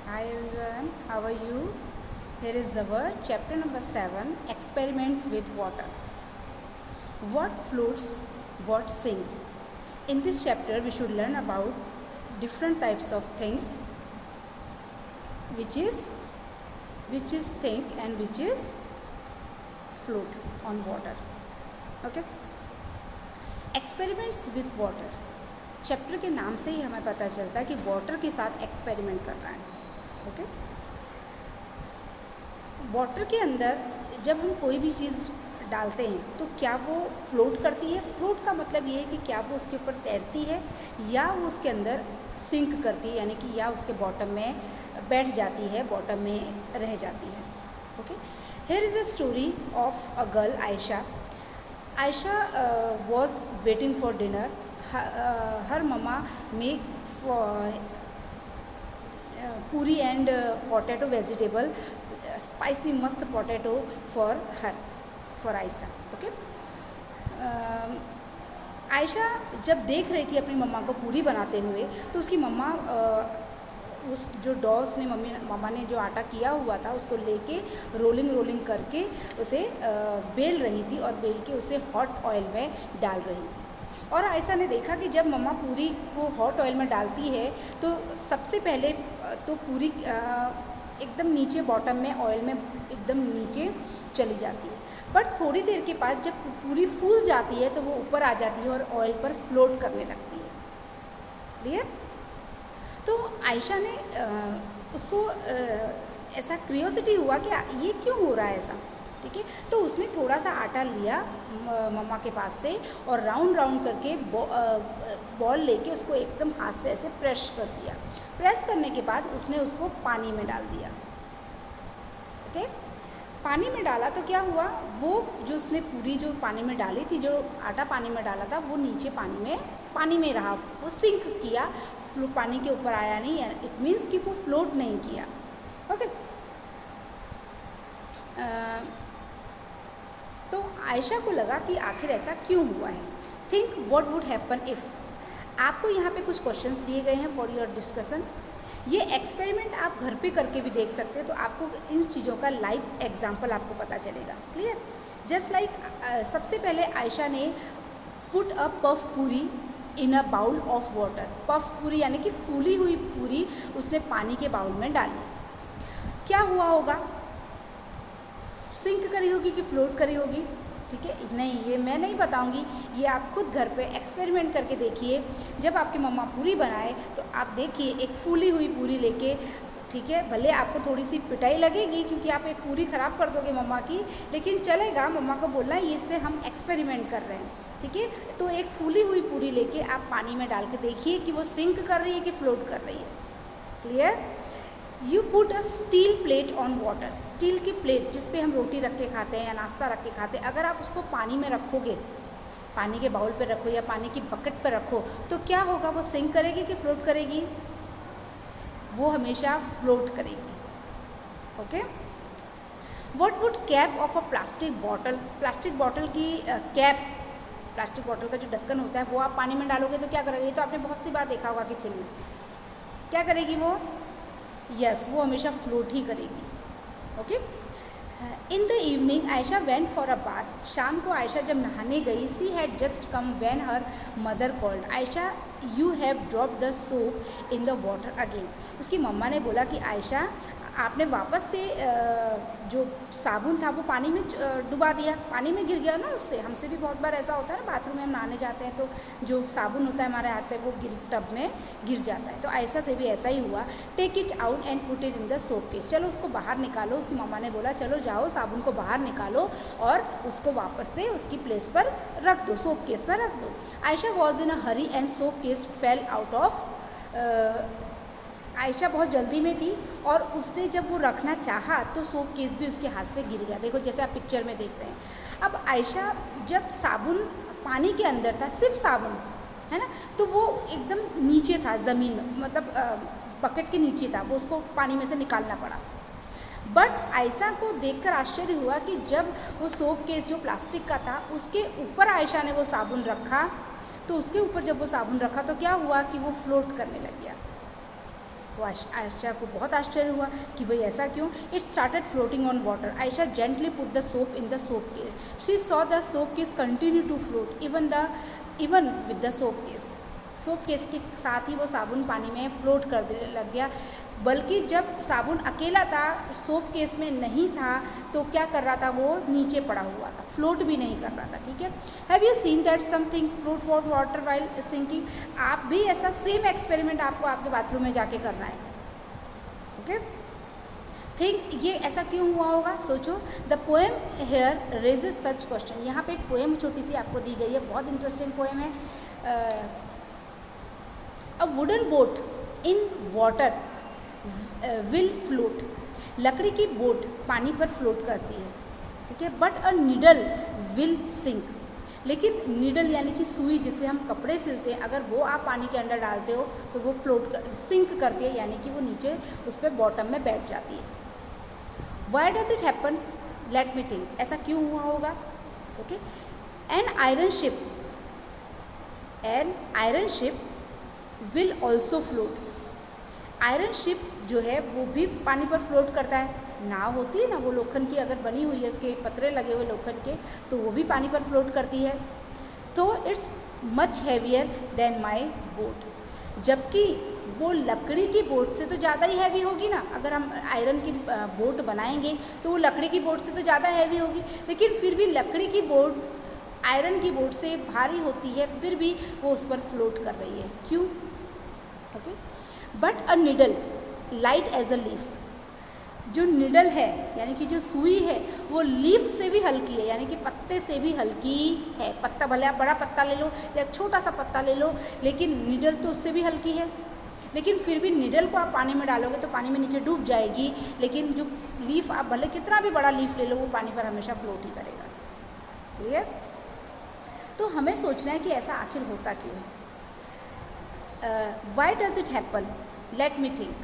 Hi everyone, how are you? Here is our chapter number 7, Experiments with Water. What floats, what sink? In this chapter we should learn about different types of things which is think and which is float on water. Okay? Experiments with water. Chapter के नाम से ही हमें पता चलता है कि water के साथ एक्सपेरिमेंट कर रहा है. ओके. वाटर के अंदर जब हम कोई भी चीज़ डालते हैं तो क्या वो फ्लोट करती है? फ्लोट का मतलब ये है कि क्या वो उसके ऊपर तैरती है या वो उसके अंदर सिंक करती है, यानी कि या उसके बॉटम में बैठ जाती है, बॉटम में रह जाती है. Okay. Here is a story of a girl Ayesha. Ayesha was waiting for dinner. her mama make puri and potato vegetable spicy mast potato for her, for Aisha. Okay. Ayesha जब देख रही थी अपनी मम्मा को पूरी बनाते हुए तो उसकी मम्मा उस जो डॉ उसने मम्मा ने जो आटा किया हुआ था उसको लेके रोलिंग करके उसे बेल रही थी और बेल के उसे हॉट ऑयल में डाल रही थी. और आयशा ने देखा कि जब मम्मा पूरी को हॉट ऑयल में डालती है तो सबसे पहले तो पूरी एकदम नीचे बॉटम में ऑयल में एकदम नीचे चली जाती है. बट थोड़ी देर के बाद जब पूरी फूल जाती है तो वो ऊपर आ जाती है और ऑयल पर फ्लोट करने लगती है. क्लियर? तो आयशा ने उसको ऐसा क्यूरियोसिटी हुआ कि ये क्यों हो रहा है ऐसा. ठीक है. तो उसने थोड़ा सा आटा लिया मम्मा के पास से और राउंड करके बॉल लेके उसको एकदम हाथ से ऐसे प्रेस कर दिया. प्रेस करने के बाद उसने उसको पानी में डाल दिया. ओके. पानी में डाला तो क्या हुआ, वो जो उसने पूरी जो पानी में डाली थी, जो आटा पानी में डाला था वो नीचे पानी में रहा, वो सिंक किया, पानी के ऊपर आया नहीं. इट मीन्स कि वो फ्लोट नहीं किया. ओके. तो आयशा को लगा कि आखिर ऐसा क्यों हुआ है. Think what would happen if. आपको यहाँ पे कुछ क्वेश्चंस दिए गए हैं फॉर योर डिस्कशन. ये एक्सपेरिमेंट आप घर पे करके भी देख सकते हैं तो आपको इन चीज़ों का लाइव एग्जांपल आपको पता चलेगा. क्लियर? जस्ट लाइक सबसे पहले आयशा ने put a puff puri in a bowl of water. Puff puri यानी कि फूली हुई पूरी उसने पानी के बाउल में डाली. क्या हुआ होगा? सिंक करी होगी कि फ्लोट करी होगी? ठीक है. नहीं, ये मैं नहीं बताऊंगी, ये आप खुद घर पे एक्सपेरिमेंट करके देखिए. जब आपकी मम्मा पूरी बनाए तो आप देखिए एक फूली हुई पूरी लेके, ठीक है, भले आपको थोड़ी सी पिटाई लगेगी क्योंकि आप एक पूरी ख़राब कर दोगे मम्मा की, लेकिन चलेगा. मम्मा को बोलना है इससे हम एक्सपेरिमेंट कर रहे हैं. ठीक है. तो एक फूली हुई पूरी लेके आप पानी में डाल के देखिए कि वो सिंक कर रही है कि फ्लोट कर रही है. Clear? You put a steel plate on water. Steel की प्लेट जिस पे हम रोटी रख के खाते हैं या नाश्ता रख के खाते हैं, अगर आप उसको पानी में रखोगे, पानी के बाउल पे रखो या पानी की बकेट पे रखो, तो क्या होगा? वो सिंक करेगी कि फ्लोट करेगी? वो हमेशा फ्लोट करेगी. Okay. What would cap of a plastic bottle. Plastic bottle की कैप, प्लास्टिक बॉटल का जो ढक्कन होता है वो आप पानी में डालोगे तो क्या करेगी? ये तो आपने बहुत सी बार देखा होगा किचन में. क्या करेगी वो? यस, वो हमेशा फ्लोट ही करेगी. Okay. In the evening Ayesha went for a bath. शाम को आयशा जब नहाने गई, she had just come when her mother called. Ayesha, you have drop the soap in the water again. उसकी मम्मा ने बोला कि आयशा, आपने वापस से जो साबुन था वो पानी में डुबा दिया, पानी में गिर गया ना. उससे हमसे भी बहुत बार ऐसा होता है ना, बाथरूम में हम नहाने जाते हैं तो जो साबुन होता है हमारे हाथ पे वो टब में गिर जाता है. तो आयशा से भी ऐसा ही हुआ. Take it out and put it in the soap case. चलो उसको बाहर निकालो. उसकी मम्मा ने बोला चलो जाओ साबुन को बाहर निकालो और उसको वापस से उसकी प्लेस पर रख दो, सोप केस पर रख दो. Ayesha was in a Hari and soap case fail out of. Ayesha बहुत जल्दी में थी और उसने जब वो रखना चाहा तो सोप केस भी उसके हाथ से गिर गया. देखो जैसे आप पिक्चर में देख रहे हैं. अब आयशा जब साबुन पानी के अंदर था, सिर्फ साबुन है ना, तो वो एकदम नीचे था, ज़मीन मतलब बकेट के नीचे था, वो उसको पानी में से निकालना पड़ा. बट आयशा को देखकर आश्चर्य हुआ कि जब वो सोप केस जो प्लास्टिक का था उसके ऊपर आयशा ने वो साबुन रखा, तो उसके ऊपर जब वो साबुन रखा तो क्या हुआ कि वो फ्लोट करने लग गया. तो आयशा को बहुत आश्चर्य हुआ कि भाई ऐसा क्यों. It started floating on water. Ayesha gently put the soap in the soap case. She saw the soap case continue to float even with the soap case. Soap case के साथ ही वो साबुन पानी में फ्लोट कर देने लग गया. बल्कि जब साबुन अकेला था, सोप केस में नहीं था, तो क्या कर रहा था, वो नीचे पड़ा हुआ था, फ्लोट भी नहीं कर रहा था. ठीक है. Have you seen that something float for water while sinking. आप भी ऐसा सेम एक्सपेरिमेंट आपको आपके बाथरूम में जाके करना है. ओके. थिंक ये ऐसा क्यों हुआ होगा, सोचो. The poem here raises such question. यहाँ पे एक पोएम छोटी सी आपको दी गई है, बहुत इंटरेस्टिंग पोएम है. A wooden boat in water will float. लकड़ी की बोट पानी पर फ्लोट करती है. ठीक है. But a needle will sink. लेकिन नीडल यानी कि सुई जिससे हम कपड़े सिलते हैं, अगर वो आप पानी के अंदर डालते हो तो वो सिंक करती है, यानी कि वो नीचे उस पर बॉटम में बैठ जाती है. Why does it happen, let me think. ऐसा क्यों हुआ होगा. Okay. An iron ship will also float. Iron ship जो है वो भी पानी पर फ्लोट करता है. नाव होती है ना, वो लोखंड की अगर बनी हुई है, उसके पतरे लगे हुए लोखंड के, तो वो भी पानी पर फ्लोट करती है. तो it's much heavier than my boat. जबकि वो लकड़ी की बोट से तो ज़्यादा ही हैवी होगी ना. अगर हम आयरन की बोट बनाएंगे तो वो लकड़ी की बोट से तो ज़्यादा हैवी होगी, लेकिन फिर भी लकड़ी की बोट आयरन की बोट से भारी होती है, फिर भी वो उस पर फ्लोट कर रही है. क्यों. Okay. But a needle light as a leaf. जो निडल है यानी कि जो सुई है वो लीफ से भी हल्की है, यानी कि पत्ते से भी हल्की है. पत्ता भले आप बड़ा पत्ता ले लो या छोटा सा पत्ता ले लो, लेकिन निडल तो उससे भी हल्की है. लेकिन फिर भी निडल को आप पानी में डालोगे तो पानी में नीचे डूब जाएगी, लेकिन जो लीफ आप भले कितना भी बड़ा लीफ ले लो, वो पानी पर हमेशा फ्लोट ही करेगा. क्लियर. तो हमें सोचना है कि ऐसा आखिर होता क्यों है. Why does it happen, let me think.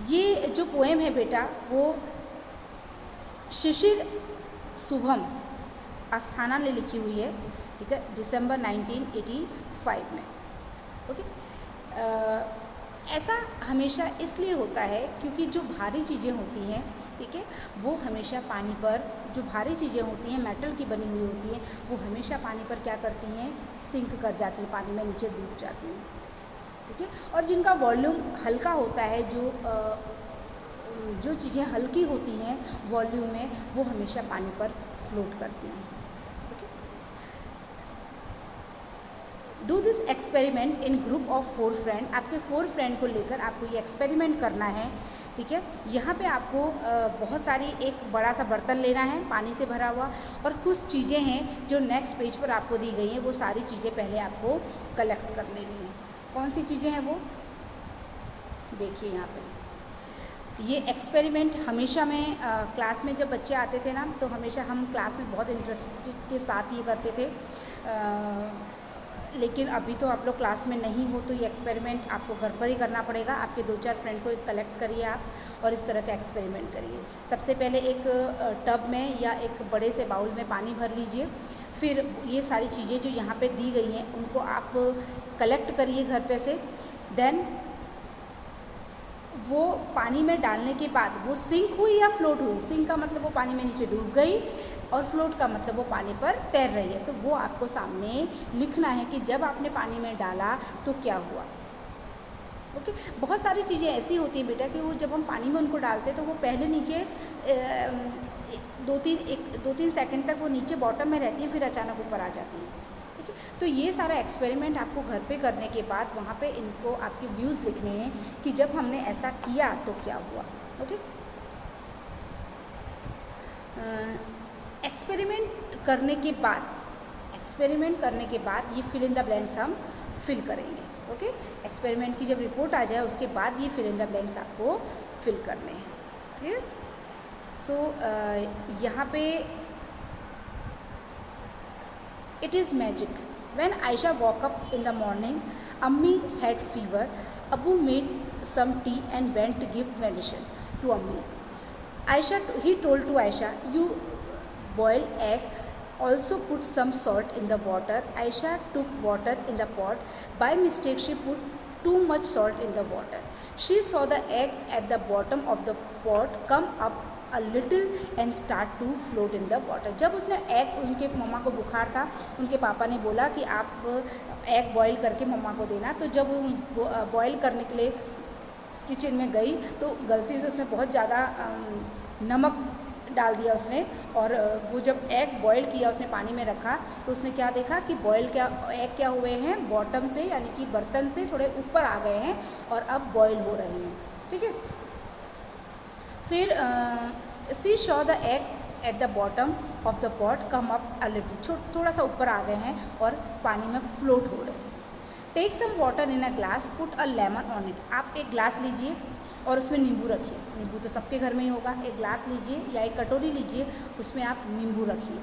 ये जो पोएम है बेटा, वो शिशिर शुभम अस्थाना ने लिखी हुई है. ठीक है. दिसंबर 1985 में. ओके. ऐसा हमेशा इसलिए होता है क्योंकि जो भारी चीज़ें होती हैं, ठीक है, वो हमेशा पानी पर, जो भारी चीज़ें होती हैं मेटल की बनी हुई होती हैं, वो हमेशा पानी पर क्या करती हैं, सिंक कर जाती हैं, पानी में नीचे डूब जाती हैं. ठीक है. और जिनका वॉल्यूम हल्का होता है, जो चीज़ें हल्की होती हैं वॉल्यूम में, वो हमेशा पानी पर फ्लोट करती हैं. Do this experiment in group of 4 friend. आपके 4 फ्रेंड को लेकर आपको ये एक्सपेरिमेंट करना है. ठीक है. यहाँ पे आपको बहुत सारी, एक बड़ा सा बर्तन लेना है पानी से भरा हुआ, और कुछ चीज़ें हैं जो नेक्स्ट पेज पर आपको दी गई हैं, वो सारी चीज़ें पहले आपको कलेक्ट कर लेनी है. कौन सी चीज़ें हैं वो देखिए यहाँ पे. ये एक्सपेरिमेंट हमेशा मैं क्लास में जब बच्चे आते थे ना, तो हमेशा हम क्लास में बहुत इंटरेस्ट के साथ ये करते थे. लेकिन अभी तो आप लोग क्लास में नहीं हो, तो ये एक्सपेरिमेंट आपको घर पर ही करना पड़ेगा. आपके 2-4 फ्रेंड को एक कलेक्ट करिए आप और इस तरह का एक्सपेरिमेंट करिए. सबसे पहले एक टब में या एक बड़े से बाउल में पानी भर लीजिए. फिर ये सारी चीज़ें जो यहाँ पे दी गई हैं उनको आप कलेक्ट करिए घर पे से. देन वो पानी में डालने के बाद वो सिंक हुई या फ्लोट हुई. सिंक का मतलब वो पानी में नीचे डूब गई, और फ्लोट का मतलब वो पानी पर तैर रही है. तो वो आपको सामने लिखना है कि जब आपने पानी में डाला तो क्या हुआ. ओके. बहुत सारी चीज़ें ऐसी होती हैं बेटा कि वो जब हम पानी में उनको डालते हैं तो वो पहले नीचे 2-3 सेकंड तक वो नीचे बॉटम में रहती है, फिर अचानक ऊपर आ जाती है. ठीक है. तो ये सारा एक्सपेरिमेंट आपको घर पे करने के बाद वहाँ पे इनको आपके व्यूज़ लिखने हैं कि जब हमने ऐसा किया तो क्या हुआ. ओके. एक्सपेरिमेंट करने के बाद ये फिल इन द ब्लैंक्स हम फिल करेंगे. ओके. एक्सपेरिमेंट की जब रिपोर्ट आ जाए उसके बाद ये फिल इन द ब्लैंक्स आपको फिल करने हैं. क्लियर. सो यहाँ पे it is magic. When Aisha woke up in the morning, Ammi had fever. Abu made some tea and went to give medicine to Ammi. He told to Aisha, "You boil egg. Also put some salt in the water." Aisha took water in the pot. By mistake, she put too much salt in the water. She saw the egg at the bottom of the pot come up a little and start to float in the water. जब उसने egg, उनके मम्मा को बुखार था, उनके पापा ने बोला कि आप एग बॉईल करके मम्मा को देना, तो जब वो बॉईल करने के लिए किचन में गई तो गलती से उसने बहुत ज़्यादा नमक डाल दिया उसने, और वो जब एग बॉईल किया उसने पानी में रखा तो उसने क्या देखा कि एग क्या हुए हैं, बॉटम से यानी कि बर्तन से थोड़े ऊपर आ गए हैं और अब बॉईल हो रहे हैं। ठीक है, फिर see show the egg at the bottom of the pot come up a little, थोड़ा सा ऊपर आ गए हैं और पानी में फ्लोट हो रहे हैं। Take some water in a glass, put a lemon on it. आप एक ग्लास लीजिए और उसमें नींबू रखिए। नींबू तो सबके घर में ही होगा। एक ग्लास लीजिए या एक कटोरी लीजिए, उसमें आप नींबू रखिए।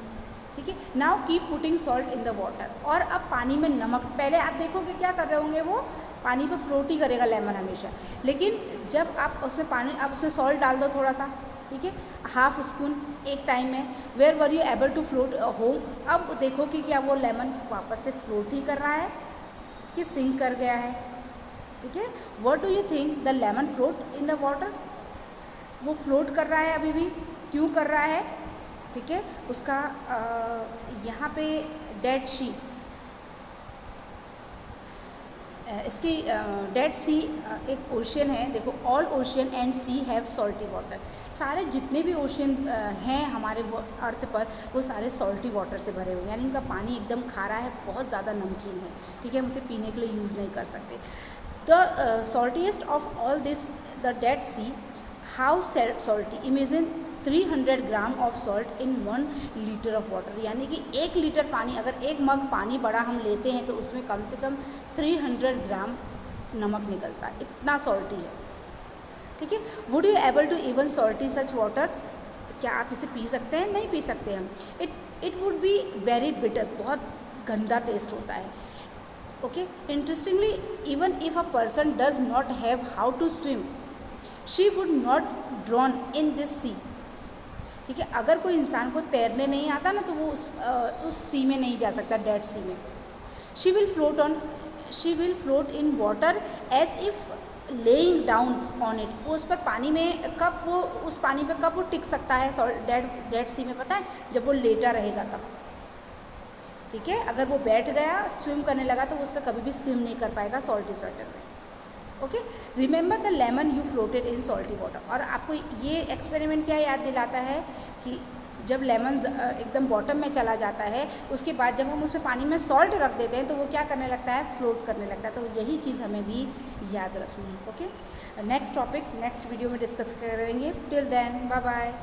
ठीक है, now keep putting salt in the water. और अब पानी में नमक, पहले आप देखोगे क्या कर रहे होंगे, वो पानी पे फ्लोट ही करेगा लेमन हमेशा, लेकिन जब आप उसमें पानी, आप उसमें सॉल्ट डाल दो थोड़ा सा, ठीक है, हाफ स्पून एक टाइम में। Where were you able to float home, अब देखो कि क्या वो लेमन वापस से फ्लोट ही कर रहा है कि सिंक कर गया है। ठीक है, what do you think, the lemon float in the water, वो फ्लोट कर रहा है अभी भी, क्यों कर रहा है? ठीक है, उसका यहाँ पे डेड सी, इसकी डेड सी एक ओशियन है। देखो, all ocean and sea have salty water. सारे जितने भी ओशियन हैं हमारे अर्थ पर, वो सारे सॉल्टी वाटर से भरे हुए हैं, यानी इनका पानी एकदम खारा है, बहुत ज़्यादा नमकीन है। ठीक है, हम उसे पीने के लिए यूज़ नहीं कर सकते। The saltiest of all this the Dead Sea, how salty, imagine 300 gram of salt in 1 litre of water. यानी कि 1 लीटर पानी, अगर एक मग पानी बड़ा हम लेते हैं तो उसमें कम से कम 300 ग्राम नमक निकलता है, इतना सॉल्टी है। ठीक है, would you able to even salty such water, क्या आप इसे पी सकते हैं? नहीं पी सकते हम। It would be very bitter, बहुत गंदा टेस्ट होता है। Okay, interestingly, even if a person does not have how to swim, she would not drown in this sea. ठीक है, अगर कोई इंसान को तैरने नहीं आता ना, तो वो उस सी में नहीं जा सकता, डेड सी में। She will float in water as if laying down on it. वो उस पर पानी में कब, वो उस पानी पे कब वो टिक सकता है डेड सी में, पता है? जब वो लेटा रहेगा तब। ठीक है, अगर वो बैठ गया, स्विम करने लगा, तो वो उस पर कभी भी स्विम नहीं कर पाएगा सॉल्टी वाटर में। Okay, remember the lemon you floated in salty water. और आपको ये एक्सपेरिमेंट क्या याद दिलाता है कि जब लेमन एकदम बॉटम में चला जाता है, उसके बाद जब हम उसमें पानी में सॉल्ट रख देते हैं तो वो क्या करने लगता है? फ्लोट करने लगता है। तो यही चीज़ हमें भी याद रखनी है। Okay, next topic next video में डिस्कस करेंगे। Till then, bye bye.